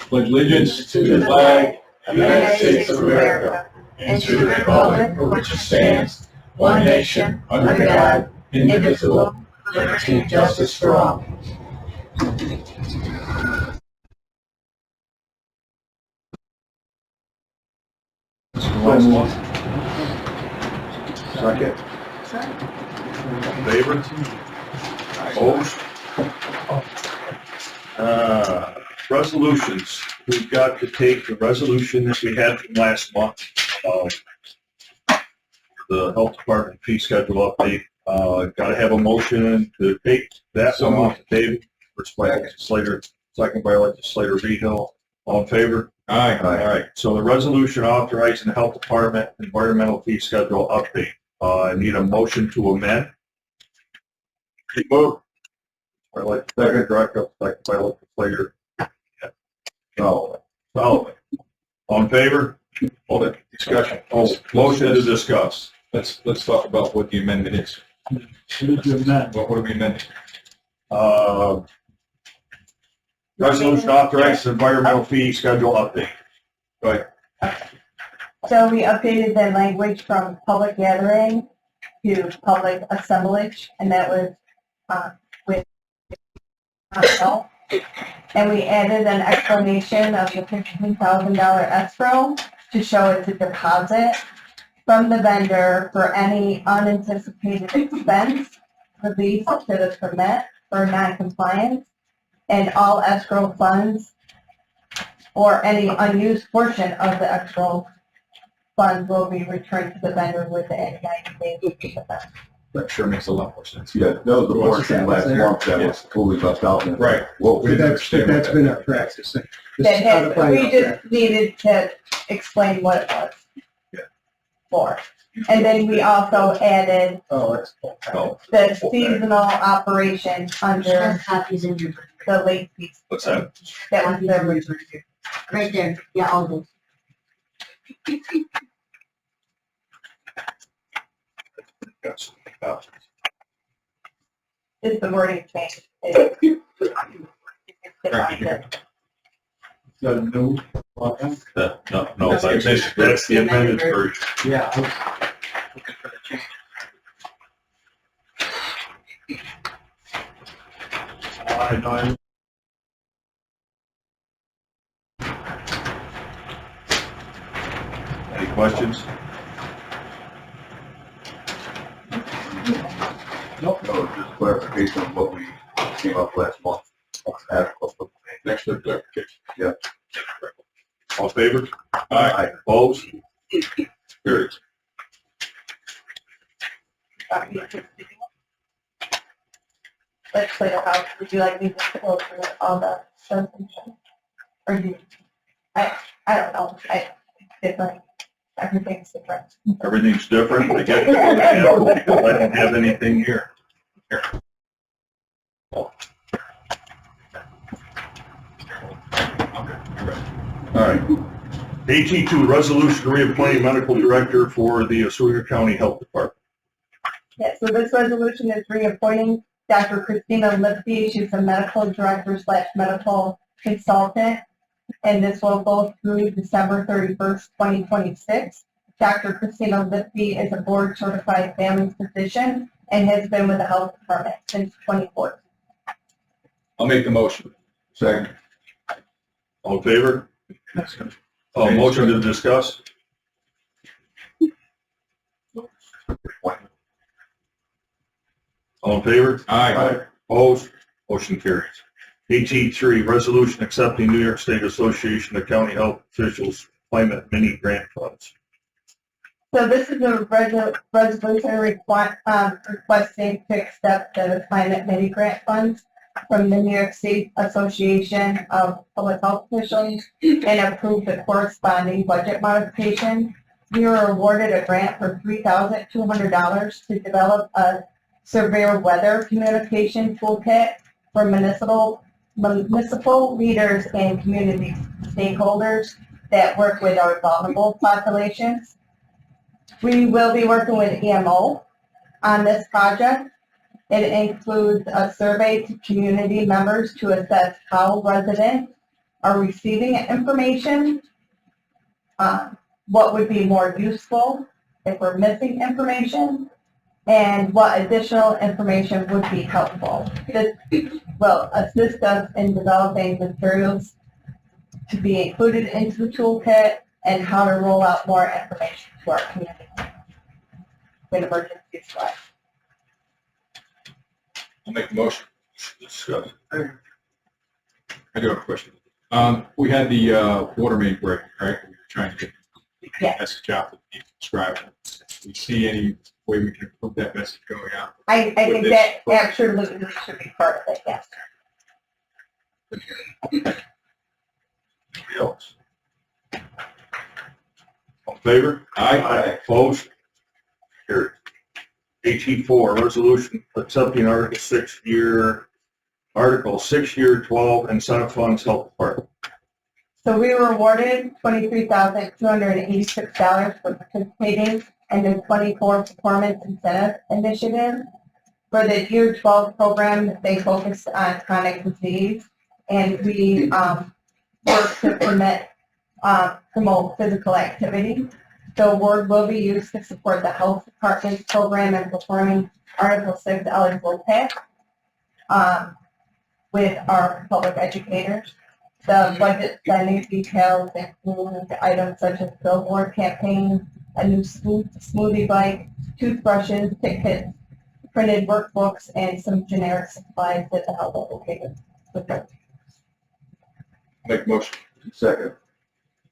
pledge allegiance to the flag of the United States of America and to the republic for which it stands, one nation, under God, indivisible, with liberty and justice for all. Second. Favor? Opposed? Resolutions. We've got to take the resolution that we had from last month. The health department fee schedule update. Got to have a motion to take that one off the table. First by legislator, second by legislator Rehill. All in favor? Aye. All right. So the resolution authorizing the health department environmental fee schedule update. I need a motion to amend. Move. By legislator Greco, second by legislator. No. All in favor? Hold it. Discussion. Oh, motion to discuss. Let's talk about what the amendment is. What are we amending? Resolution authorizing environmental fee schedule update. Right. So we updated the language from public gathering to public assemblage, and that was with council. And we added an explanation of the $15,000 escrow to show it's a deposit from the vendor for any unanticipated expense released to the permit for non-compliance, and all escrow funds or any unused portion of the escrow funds will be returned to the vendor within 90 days. That sure makes a lot more sense. Yeah, that was the portion last month that was totally left out. Right. Well, That's been our practice. We just needed to explain what it was for. And then we also added the seasonal operation under copies in your the late fees. What's that? That was the original. right there. Yeah, all those. Is the wording changed? No, that's the amended version. Yeah. I was looking for the change. Any questions? no, just clarification of what we came up last month. Next to clarification. Yeah. All in favor? Aye. Opposed? Carried. Legislative House, would you like me to go through all the resolutions? Or do you, I don't know, different, everything's different. Everything's different. I get it. I don't have anything here. All right. AT2, resolution reappointing medical director for the Oswego County Health Department. Yeah, so this resolution is reappointing Dr. Christina Lipsey. She's a medical director / medical consultant, and this will go through December 31st, 2026. Dr. Christina Lipsey is a board certified family physician and has been with the health department since 2014. I'll make the motion. Second. All in favor? Motion to discuss? All in favor? Aye. Opposed? Motion carries. AT3, resolution accepting New York State Association of County Health Officials Climate Mini Grant Funds. So this is a resolution requesting to accept the climate mini grant funds from the New York State Association of Public Health Officials and approve the corresponding budget modification. We were awarded a grant for $3,200 to develop a severe weather communication toolkit for municipal leaders and community stakeholders that work with our vulnerable populations. We will be working with EMO on this project. It includes a survey to community members to assess how residents are receiving information, what would be more useful if we're missing information, and what additional information would be helpful. This will assist us in developing materials to be included into the toolkit and how to roll out more information to our community when emergencies strike. I'll make a motion. Discuss. I do have a question. We had the water main break, right? We were trying to get the Yes. message out to the subscribers. Do you see any way we can improve that message going out? I think With that this- absolutely should be part of it, yes. Anybody else? All in favor? Aye. Opposed? Carried. 18-4, resolution accepting Article 6-year 12 incentive funds health department. So we were awarded $23,286 for participating in the 24 Performance Incentive Initiative. For the year 12 program, they focused on chronic disease, and we work to promote physical activity. The award will be used to support the health department's program and performing Article 6 eligible tasks with our public educators. The budget spending details include items such as billboard campaign, a new smoothie bike, toothbrushes, tickets, printed workbooks, and some generic supplies that the health educators would like. Make a motion. Second.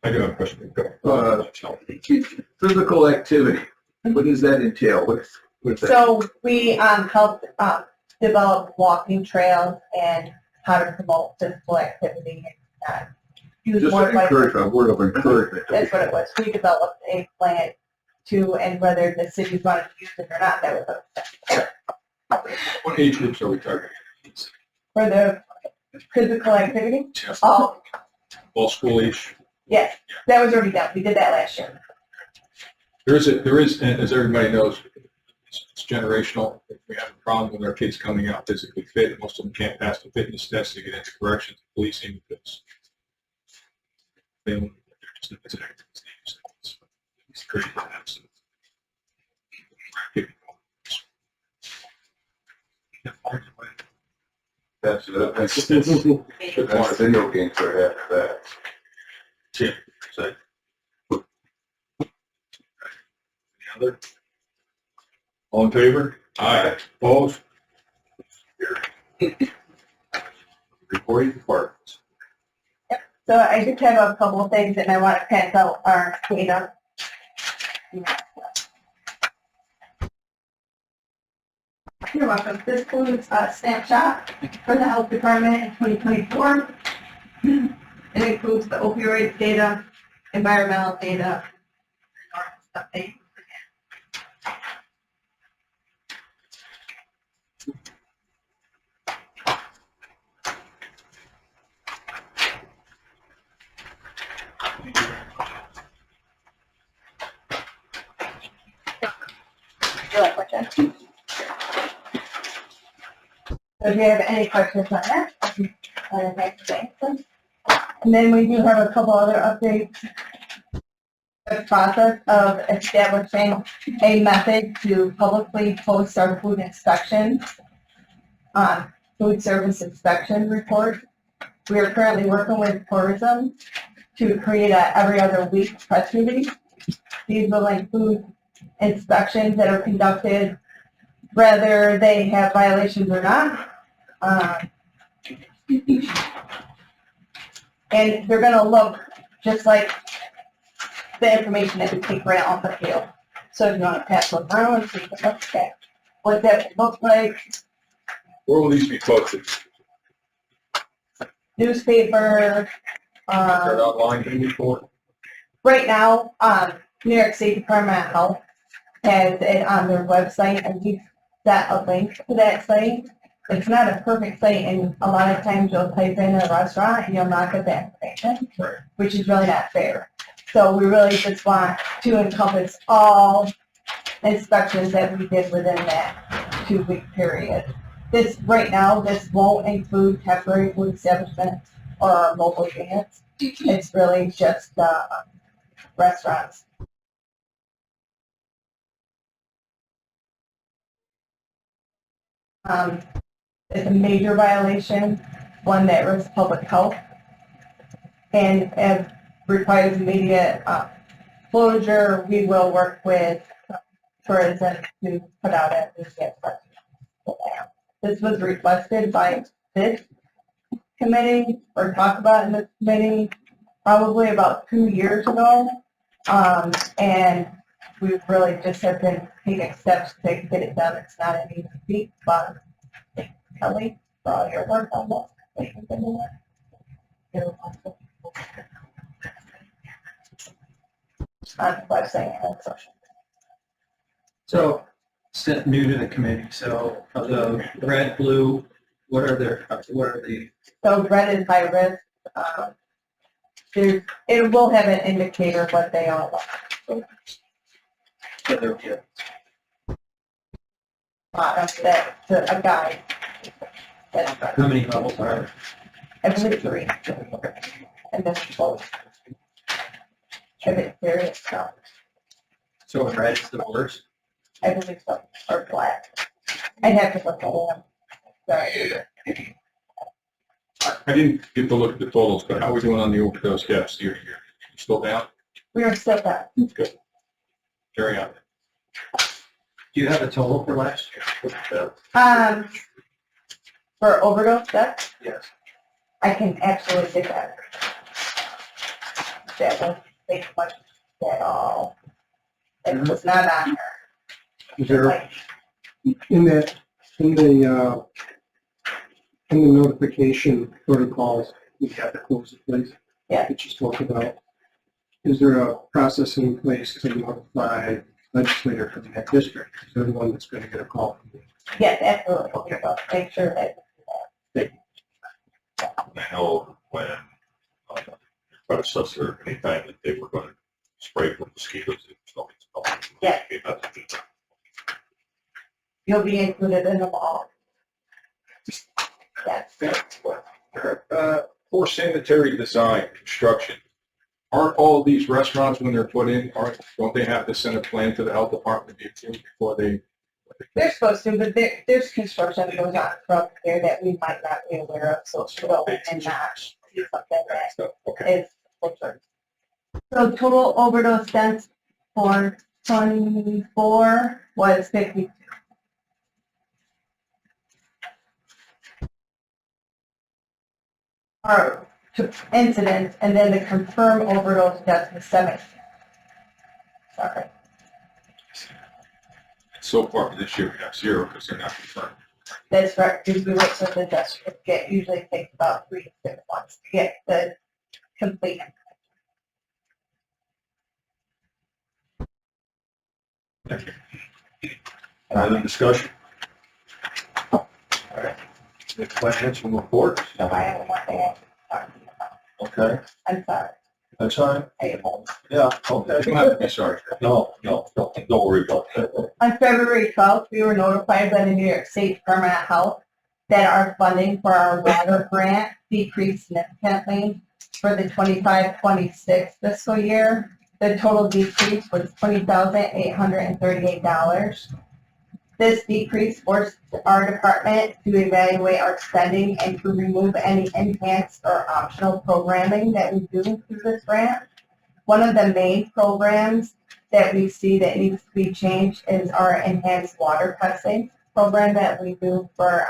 I do have a question. Go. Physical activity, what does that entail? What's that? So we helped develop walking trails and how to promote physical activity and use Just more like encouragement, a word of encouragement. that's what it was. We developed a plan to, and whether the cities wanted to use it or not, that was up to them. What age groups are we targeting? For the physical activity. Oh, All school age? yes, that was already done. We did that last year. There is, and as everybody knows, it's generational. If we have a problem with our kids coming out physically fit, most of them can't pass the fitness test to get into corrections, policing, because they don't, they're just not as active as they used to be. So it's great to have some activity. That's That's- video games right after that. Yeah. So, Any other? all in favor? Aye. Opposed? Carried. Reporting departments. So I just have a couple of things and I want to pass out our data. You're welcome. This includes a snapshot for the health department in 2024. It includes the opioid data, environmental data, and stuff that you forget. You like questions? So if you have any questions on that, I'm happy to answer. And then we do have a couple other updates. The process of establishing a method to publicly post our food inspections, food service inspection report. We are currently working with tourism to create a every other week press release. These will include inspections that are conducted, whether they have violations or not. And they're gonna look just like the information that we take right off the field. So if you wanna pass those around, so you can look at what that looks like, Where will these be posted? newspaper, They're online maybe for? right now, New York State Department of Health has it on their website, and we've set a link to that site. It's not a perfect site, and a lot of times you'll type in a restaurant and you'll not get that information, Right. which is really not fair. So we really just want to encompass all inspections that we did within that 2-week period. This, right now, this won't include temporary food establishments or mobile units. It's really just, restaurants. It's a major violation, one that risks public health, and if requires immediate closure, we will work with tourism to put out a immediate plan. This was requested by this committee, or talked about in this committee, probably about 2 years ago. And we really just have been taking steps to get it done. It's not an easy feat, but Kelly, for all your work on this. Thank you for doing it. On the website and social. So, still new to the committee, so of the red, blue, what are the, So red is high risk. It will have an indicator what they all are. so there, yeah, A guide. That's right. how many levels are there? I believe 3. And this is both. If it's serious, so So red is the worst? I believe so, or black. I'd have to look at them. Sorry. I didn't get to look at the totals, but how are we doing on the overdose deaths year to year? Still down? We are still back. Good. Carry on. Do you have a total for last year? For overdose deaths, Yes. I can actually get that. That won't take much at all. It was not on her. Is there, Like, in the notification protocols, we have to close the place? Yeah. That you spoke about. Is there a process in place to notify legislator from that district? Is there one that's going to get a call from you? yes, absolutely. Okay. Make sure that, I know when, your predecessor, anytime that they were going to spray for mosquitoes, it was always called. Yeah. you'll be included in them all. Yes. For sanitary design, construction, aren't all these restaurants, when they're put in, don't they have to send a plan to the health department before they? They're supposed to, but there's construction that goes on from there that we might not be aware of, so she'll go and not see something that Okay. is closer. So total overdose deaths for 24 was 52. Or incidents, and then the confirmed overdose deaths was 7. Sorry. So far for this year, we have 0 because they're not confirmed. That's right, because we wait for the death certificate, usually takes about 3 to 6 months to get the complete. Any discussion? All right. The financial report, So I have one thing I talk to you about. okay, I'm sorry. that's fine. I won't. Yeah, You okay. don't have to be sorry. No, don't worry about that. On February 12th, we were notified by the New York State Department of Health that our funding for our water grant decreased significantly for the 25-26 fiscal year. The total decrease was $20,838. This decrease forced our department to evaluate our spending and to remove any enhanced or optional programming that we do through this grant. One of the main programs that we see that needs to be changed is our enhanced water testing program that we do for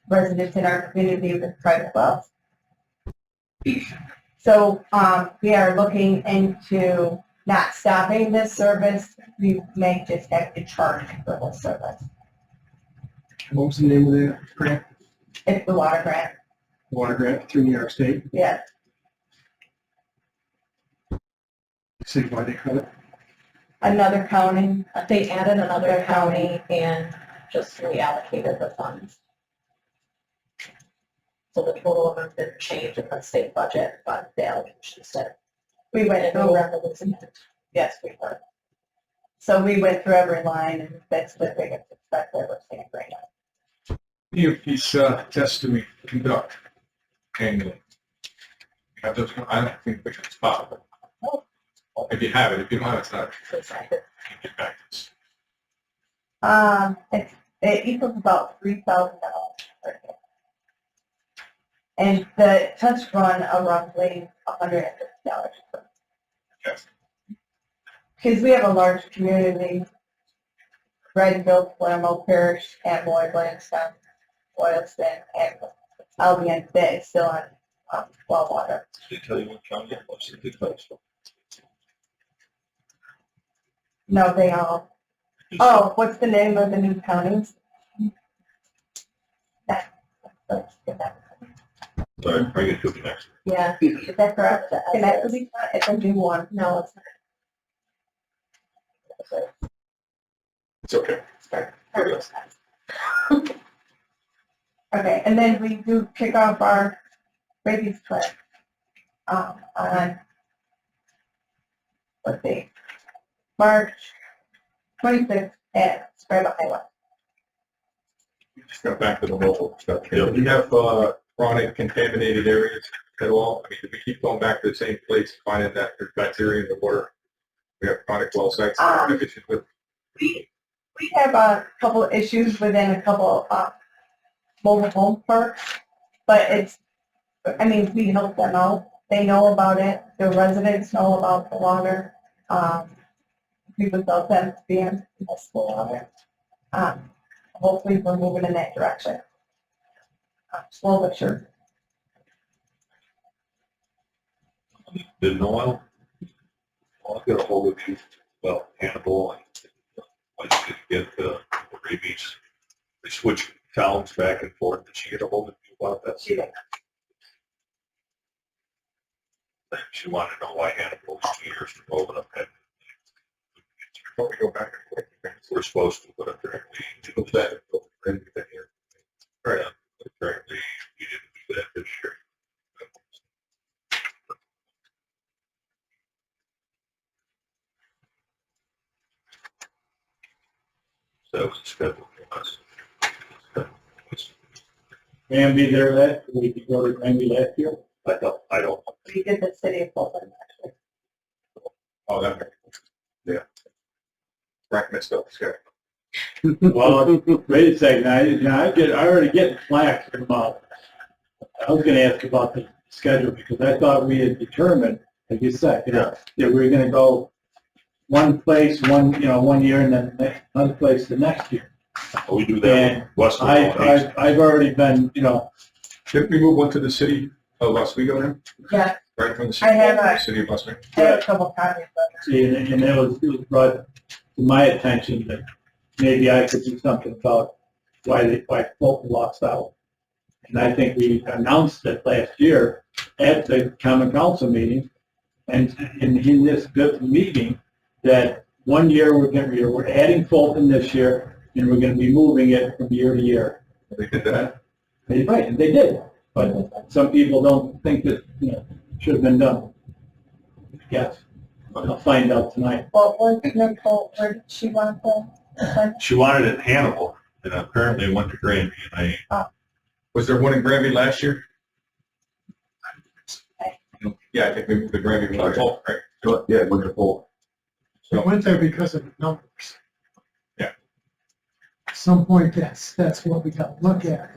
residents in our community with private wells. So we are looking into not stopping this service. We may just have to charge for this service. What was the name of the grant? It's the water grant, Water grant through New York State? yes. See why they cut it? Another county, They added another county and just reallocated the funds. So the total amount didn't change in the state budget, but the allocation did. we went And through, no revenues in it. yes, we were. So we went through every line and that's the biggest effect that we're seeing right now. These tests do we conduct annually? I don't think it's possible. If you have it, if you don't have it, it's not. Get back to us. It equals about $3,000 per year. And the touch run are roughly $150 per. Yes. Because we have a large community, Redville, Palermo Parish, and Lloyd, Lansdowne, Boylston, and Albion that is still on well water. Did they tell you what county it was? Did they tell us? No, they all. Oh, what's the name of the new counties? Let's get that. Sorry, bring it to me next. Yeah. Is that correct? Can that be, it's a new one. No, it's It's okay. not. Okay, and then we do kick off our rabies clinic on, let's see, March 26th at Spread Highway. Just got back to the local stuff. Do you have chronic contaminated areas at all? I mean, do we keep going back to the same place, finding that there's bacteria in the water? We have chronic well sites. Issues with. We have a couple of issues within a couple mobile home parks, but we help them out. They know about it. The residents know about the water. We would love them to be in municipal water. Hopefully we're moving in that direction. Slow but sure. Didn't know. I'll get a hold of you about Hannibal and once you get the rabies. They switch towns back and forth. Did she get a hold of you about that? She wanted to know why Hannibal was 2 years from open up that. Before we go back and forth, We're supposed to put up there and we do that. Right. Apparently, we didn't do that this year. So that was scheduled for us. Granby there last, we could go to Granby last year. I don't. We did the city of Fulton actually. Oh, that. Yeah. Right, messed up the schedule. Well, wait a second, I already get flack from, I was gonna ask about the schedule because I thought we had determined, like you said, that we were gonna go one place, one year and then another place the next year. We do that with Westwood. I've already been, Didn't we move one to the city of Oswego then? Yeah, Right from the I have city of Oswego? I have a couple copies of see, and it was brought to my attention that maybe I could do something about why Fulton lost out. And I think we announced it last year at the common council meeting and in this good meeting that 1 year we're adding Fulton this year and we're going to be moving it from year to year. They did that? Right, and they did. But some people don't think that, should have been done. Yes, I'll find out tonight. Well, Nicole, where did she want the? She wanted it in Hannibal, and apparently it went to Granby, and Was there one in Granby last year? Yeah, I think we moved to Granby. Right? Yeah, wonderful. We went there because of the numbers. Yeah. At some point, that's what we got to look at.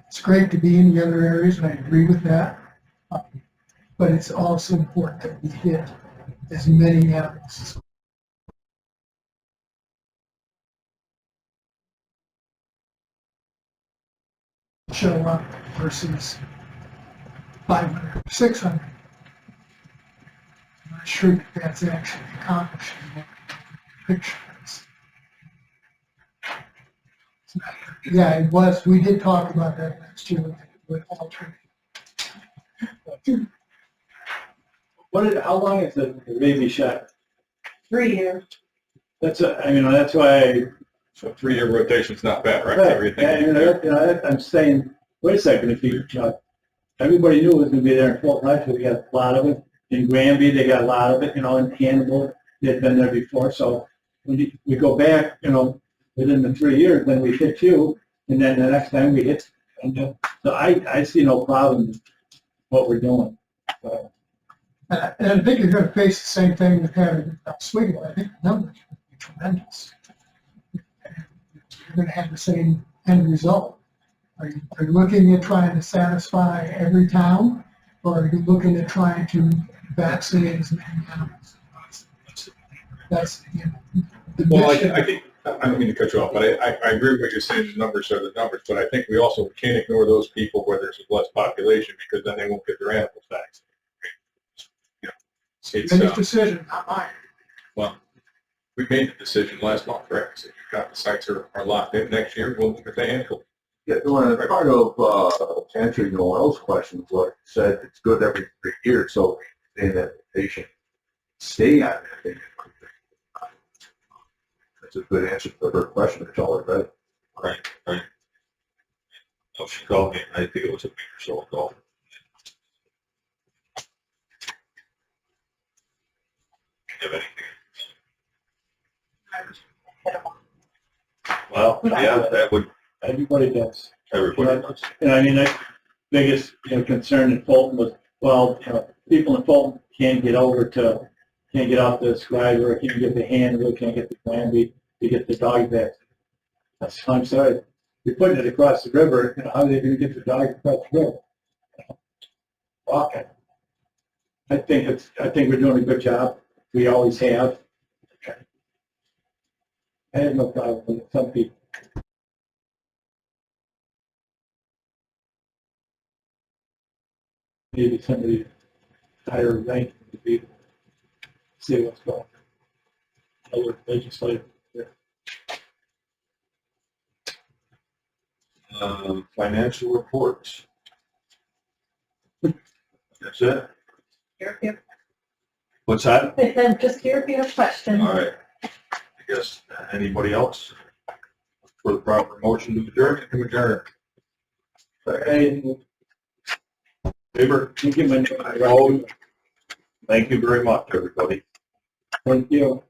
It's great to be in the other areas, and I agree with that. But it's also important that we hit as many animals as show up versus 500, 600. I'm not sure that that's actually accomplished in the picture. Yeah, it was. We did talk about that last year with alternate. How long is the rabies shot? 3 years. That's why So 3-year rotation's not bad, right? Right. Everything. I'm saying, wait a second, if everybody knew it was going to be there in Fulton Heights, we got a lot of it. In Granby, they got a lot of it, in Hannibal, they'd been there before. So when we go back, within the 3 years, then we hit you, and then the next time we hit, so I see no problem what we're doing. And I think you're gonna face the same thing with having Oswego. I think the numbers would be tremendous. You're gonna have the same end result. Are you looking at trying to satisfy every town, or are you looking at trying to vaccinate as many animals? That's, you know, the Well, mission. I think, I don't mean to cut you off, but I agree with what you're saying, the numbers are the numbers, but I think we also can't ignore those people where there's less population, because then they won't get their animals vaccinated. You know, it's, Any decision, not mine. well, we made the decision last month, right? So you've got the sites are locked in next year, we'll look at the handle. Yeah, well, part of answering Noel's question was you said it's good every 3 years, so saying that the patient stay on it. That's a good answer for her question, it's all right. Right. So she called me, I think it was a week or so ago. Have anything? Well, yeah, that would, Everybody does. everybody does. And I mean, the biggest, concern in Fulton was, well, people in Fulton can't get out the Scriber, can't get the Handler, can't get the Granby to get the dog vaccine. I'm sorry, you're putting it across the river, how are they gonna get the dog across the river? Okay. I think we're doing a good job. We always have. I have no problem with some people. Maybe somebody higher rank to be, see what's going on. Other legislative. Financial reports. That's it? Here. What's that? And then just here if you have questions. All right. I guess, anybody else? For the proper motion to adjourn? To adjourn. Hey, Favor? you give my Thank you very much, everybody. Thank you.